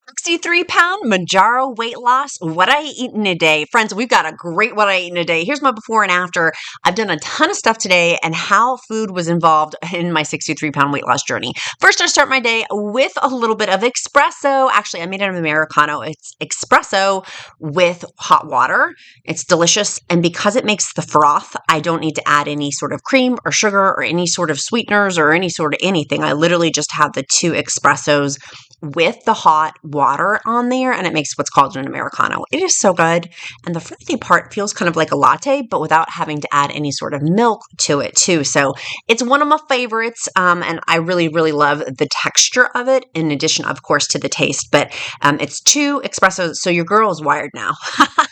63-pound Mounjaro weight loss, what I eat in a day. Friends, we've got a great what I eat in a day. Here's my before and after. I've done a ton of stuff today and how food was involved in my 63-pound weight loss journey. First, I start my day with a little bit of espresso. Actually, I made an Americano. It's espresso with hot water. It's delicious. And because it makes the froth, I don't need to add any sort of cream or sugar or any sort of sweeteners or any sort of anything. I literally just have the 2 espressos with the hot water on there, and it makes what's called an Americano. It is so good. And the frothy part feels kind of like a latte, but without having to add any sort of milk to it too. So it's one of my favorites. And I really, really love the texture of it, in addition, of course, to the taste. But it's 2 espressos. So your girl is wired now.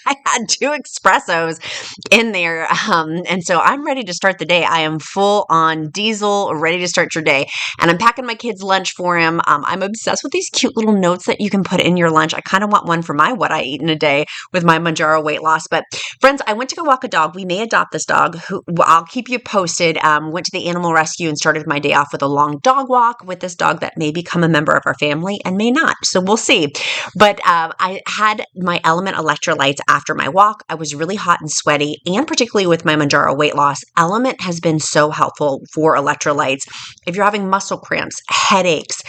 I had 2 espressos in there. And so I'm ready to start the day. I am full on diesel, ready to start your day. And I'm packing my kids' lunch for him. I'm obsessed with these cute little notes that you can put in your lunch. I kind of want one for my what I eat in a day with my Mounjaro weight loss. But friends, I went to go walk a dog. We may adopt this dog. I'll keep you posted. Went to the animal rescue and started my day off with a long dog walk with this dog that may become a member of our family and may not. So we'll see. But I had my LMNT electrolytes after my walk. I was really hot and sweaty, and particularly with my Mounjaro weight loss, LMNT has been so helpful for electrolytes. If you're having muscle cramps, headaches,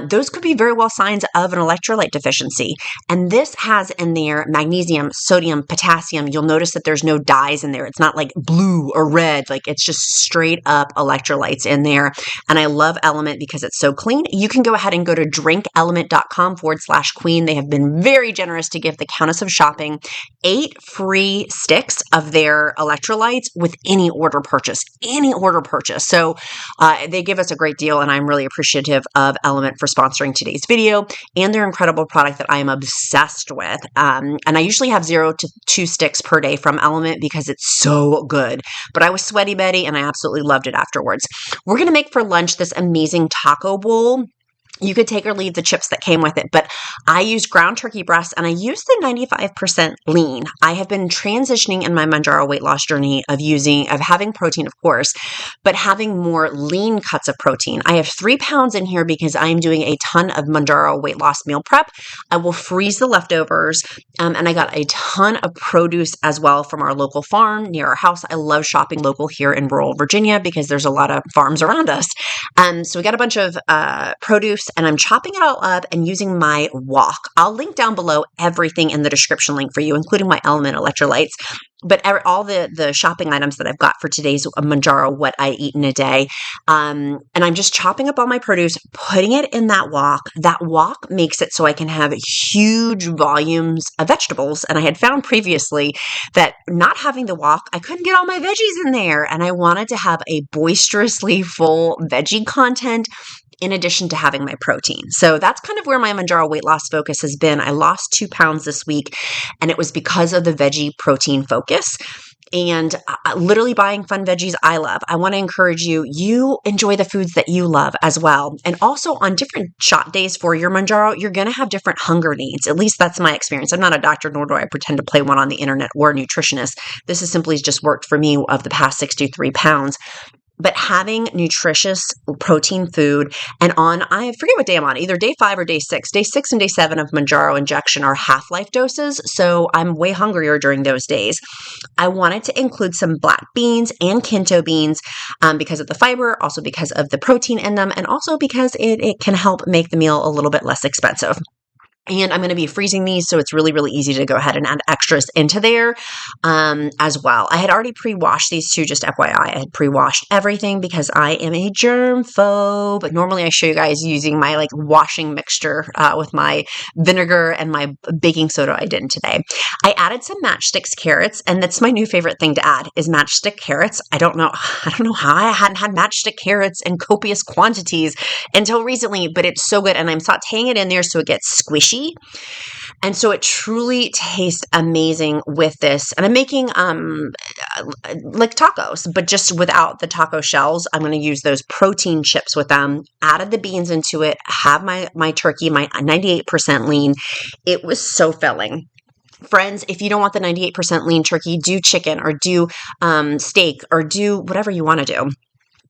those could be very well signs of an electrolyte deficiency. And this has in there magnesium, sodium, potassium. You'll notice that there's no dyes in there. It's not like blue or red. Like it's just straight up electrolytes in there. And I love LMNT because it's so clean. You can go ahead and go to drinklmnt.com/queen. They have been very generous to give the Countess of Shopping 8 free sticks of their electrolytes with any order purchase. So they give us a great deal, and I'm really appreciative of LMNT for sponsoring today's video and their incredible product that I am obsessed with. And I usually have 0 to 2 sticks per day from LMNT because it's so good. But I was sweaty Betty, and I absolutely loved it afterwards. We're going to make for lunch this amazing taco bowl. You could take or leave the chips that came with it, but I used ground turkey breast and I used the 95% lean. I have been transitioning in my Mounjaro weight loss journey of having protein, of course, but having more lean cuts of protein. I have 3 pounds in here because I am doing a ton of Mounjaro weight loss meal prep. I will freeze the leftovers, and I got a ton of produce as well from our local farm near our house. I love shopping local here in rural Virginia because there's a lot of farms around us. So we got a bunch of produce, and I'm chopping it all up and using my wok. I'll link down below everything in the description link for you, including my LMNT electrolytes. But all the shopping items that I've got for today's Mounjaro what I eat in a day. And I'm just chopping up all my produce, putting it in that wok. That wok makes it so I can have huge volumes of vegetables. And I had found previously that not having the wok, I couldn't get all my veggies in there. And I wanted to have a boisterously full veggie content in addition to having my protein. So that's kind of where my Mounjaro weight loss focus has been. I lost 2 pounds this week, and it was because of the veggie protein focus. And literally buying fun veggies I love. I want to encourage you enjoy the foods that you love as well. And also on different shot days for your Mounjaro, you're going to have different hunger needs. At least that's my experience. I'm not a doctor, nor do I pretend to play one on the internet or a nutritionist. This has simply just worked for me of the past 63 pounds. But having nutritious protein food, and I forget what day I'm on, either day 5 or day 6. Day 6 and day 7 of Mounjaro injection are half-life doses, so I'm way hungrier during those days. I wanted to include some black beans and pinto beans because of the fiber, also because of the protein in them, and also because it can help make the meal a little bit less expensive. And I'm going to be freezing these, so it's really, really easy to go ahead and add extras into there as well. I had already pre-washed these two, just FYI. I had pre-washed everything because I am a germ phobe. But normally I show you guys using my washing mixture with my vinegar and my baking soda I didn't today. I added some matchsticks carrots, and that's my new favorite thing to add is matchstick carrots. I don't know how I hadn't had matchstick carrots in copious quantities until recently, but it's so good. And I'm sauteing it in there so it gets squishy. And so it truly tastes amazing with this. And I'm making like tacos, but just without the taco shells. I'm going to use those protein chips with them, added the beans into it, have my turkey, my 98% lean. It was so filling. Friends, if you don't want the 98% lean turkey, do chicken or do steak or do whatever you want to do.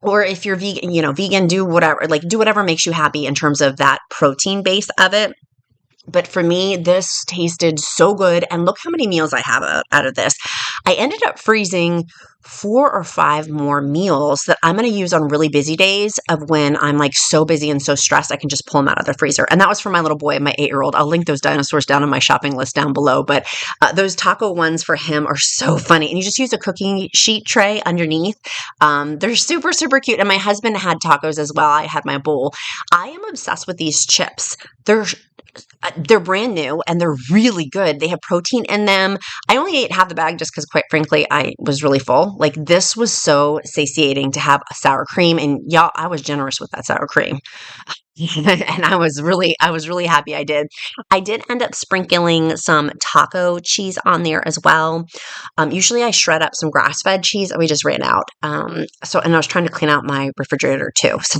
Or if you're vegan, do whatever, do whatever makes you happy in terms of that protein base of it. But for me, this tasted so good. And look how many meals I have out of this. I ended up freezing 4 or 5 more meals that I'm going to use on really busy days of when I'm like so busy and so stressed, I can just pull them out of the freezer. And that was for my little boy and my 8-year-old. I'll link those dinosaurs down on my shopping list down below. But those taco ones for him are so funny. And you just use a cooking sheet tray underneath. They're super, super cute. And my husband had tacos as well. I had my bowl. I am obsessed with these chips. They're brand new and they're really good. They have protein in them. I only ate half the bag just because, quite frankly, I was really full. Like, this was so satiating to have a sour cream, and y'all, I was generous with that sour cream. And I was really happy I did. I did end up sprinkling some taco cheese on there as well. Usually I shred up some grass-fed cheese and we just ran out. And I was trying to clean out my refrigerator too. So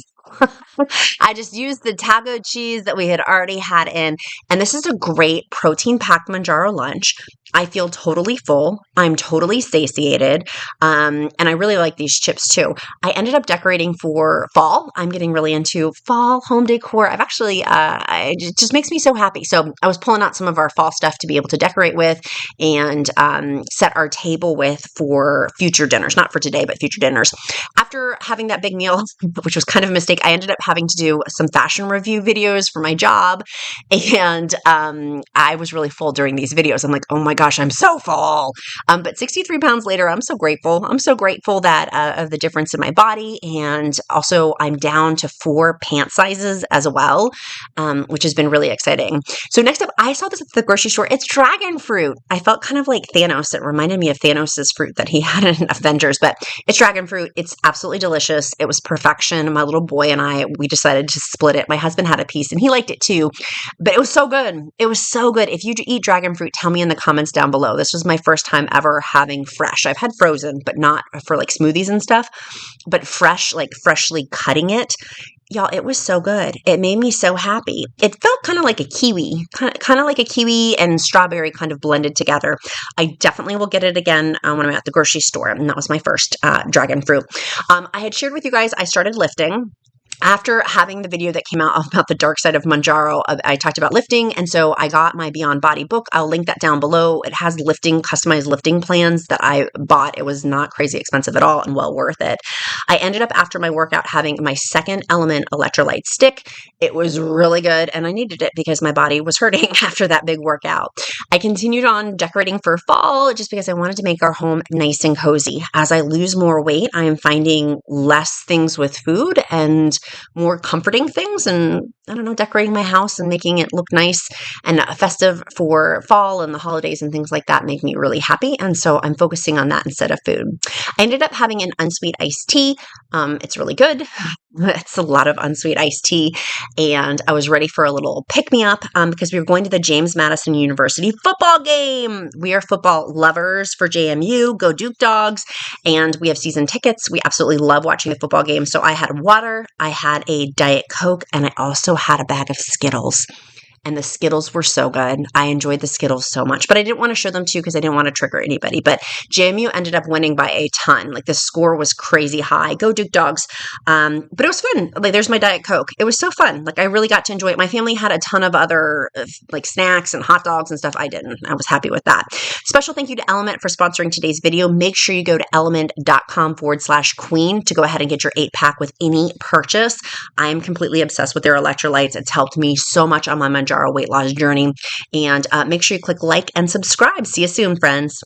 I just used the taco cheese that we had already had in. And this is a great protein-packed Mounjaro lunch. I feel totally full. I'm totally satiated. And I really like these chips too. I ended up decorating for fall. I'm getting really into fall home decor. I've actually, it just makes me so happy. So I was pulling out some of our fall stuff to be able to decorate with and set our table with for future dinners, not for today, but future dinners. After having that big meal, which was kind of a mistake, I ended up having to do some fashion review videos for my job. And I was really full during these videos. I'm like, oh my gosh, I'm so full. But 63 pounds later, I'm so grateful. I'm so grateful that of the difference in my body. And also I'm down to 4 pant sizes as well, which has been really exciting. So next up, I saw this at the grocery store. It's dragon fruit. I felt kind of like Thanos. It reminded me of Thanos' fruit that he had in Avengers, but it's dragon fruit. It's absolutely delicious. It was perfection. My little boy and I, we decided to split it. My husband had a piece and he liked it too, but it was so good. It was so good. If you eat dragon fruit, tell me in the comments down below. This was my first time ever having fresh. I've had frozen, but not for like smoothies and stuff, but fresh, like freshly cutting it. Y'all, it was so good. It made me so happy. It felt kind of like a kiwi, kind of like a kiwi and strawberry kind of blended together. I definitely will get it again when I'm at the grocery store. And that was my first dragon fruit. I had shared with you guys, I started lifting. After having the video that came out about the dark side of Mounjaro, I talked about lifting. And so I got my Beyond Body book. I'll link that down below. It has customized lifting plans that I bought. It was not crazy expensive at all and well worth it. I ended up after my workout having my second LMNT electrolyte stick. It was really good and I needed it because my body was hurting after that big workout. I continued on decorating for fall just because I wanted to make our home nice and cozy. As I lose more weight, I am finding less things with food and more comforting things, and I don't know, decorating my house and making it look nice and festive for fall and the holidays and things like that make me really happy. And so I'm focusing on that instead of food. I ended up having an unsweet iced tea. It's really good. It's a lot of unsweet iced tea. And I was ready for a little pick-me-up because we were going to the James Madison University football game. We are football lovers for JMU. Go Duke Dogs. And we have season tickets. We absolutely love watching the football game. So I had water, I had a Diet Coke, and I also had a bag of Skittles. And the Skittles were so good. I enjoyed the Skittles so much, but I didn't want to show them to you because I didn't want to trigger anybody. But JMU ended up winning by a ton. Like the score was crazy high. Go Duke Dogs. But it was fun. Like there's my Diet Coke. It was so fun. Like I really got to enjoy it. My family had a ton of other like snacks and hot dogs and stuff. I didn't. I was happy with that. Special thank you to LMNT for sponsoring today's video. Make sure you go to LMNT.com/queen to go ahead and get your 8-pack with any purchase. I am completely obsessed with their electrolytes. It's helped me so much on my Mounjaro weight loss journey. And make sure you click like and subscribe. See you soon, friends.